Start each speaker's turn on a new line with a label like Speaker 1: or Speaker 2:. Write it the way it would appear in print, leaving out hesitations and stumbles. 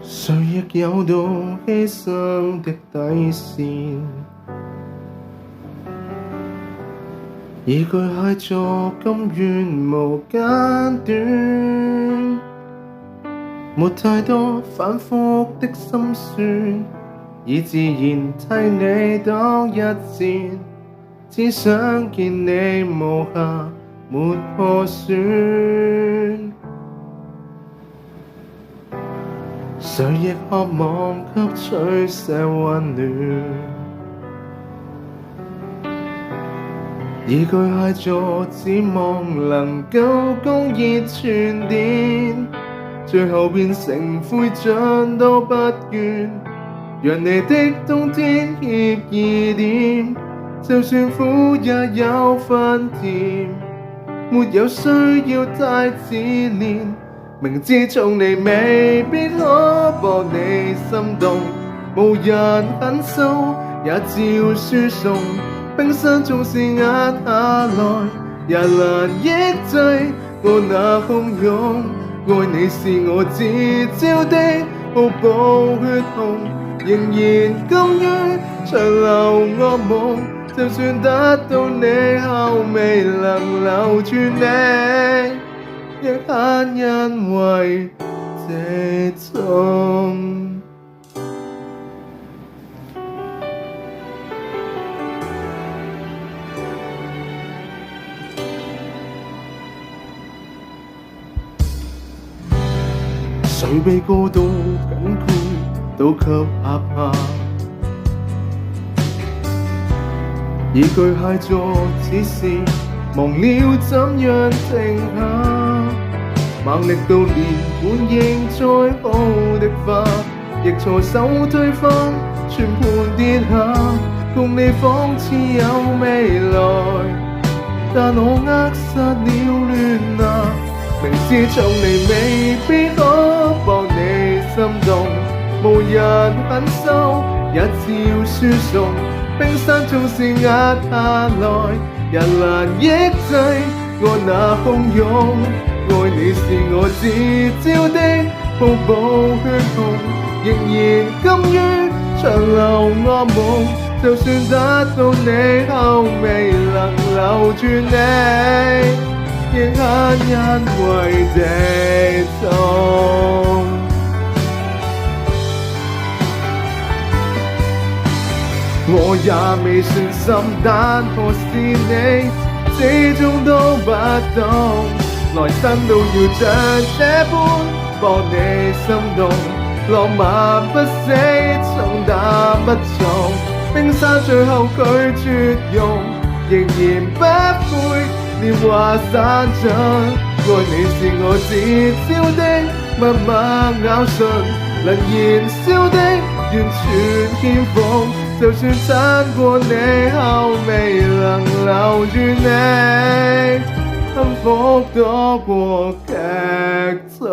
Speaker 1: 誰亦有到犧牲的底線，以巨蟹座甘願無間斷，沒太多反覆的心酸，以自然替你擋一箭，只想見你無瑕沒破損。誰亦渴望吸取些溫暖，以巨蟹座指望能夠共熱傳電，最後變成灰燼都不願，讓你的冬天協議點，就算苦也有分甜，沒有需要太自戀。明知從你未必可博你心動，無人肯收也照輸送，冰山縱是壓下來，也難抑制我那洶湧。愛你是我自招的瀑布血紅，仍然甘於長流惡夢，就算得到你後未能留住你，亦很因為這種。誰被過度緊箍都給壓下，以巨蟹座只是忘了怎樣停下，猛力到連本應再好的花，亦錯手推翻，全盤跌下，共你仿似有未來，但我扼殺了戀那。明知從你未必可博你心動，無人肯收也照輸送，冰山縱是壓下來，也難抑制我那洶湧。愛你是我自招的瀑布血紅，仍然甘於長流惡夢，就算得到你後未能留住你，亦很因為這種。我也未算心，但何時你始終都不懂，來生都要像這般博你心動，浪漫不死，重擔不重，冰山最後拒絕用，仍然不悔年華散盡。愛你是我自招的默默咬唇，能燃燒的完全欠奉，就算撐過你後未能留住你，幸福多過劇痛。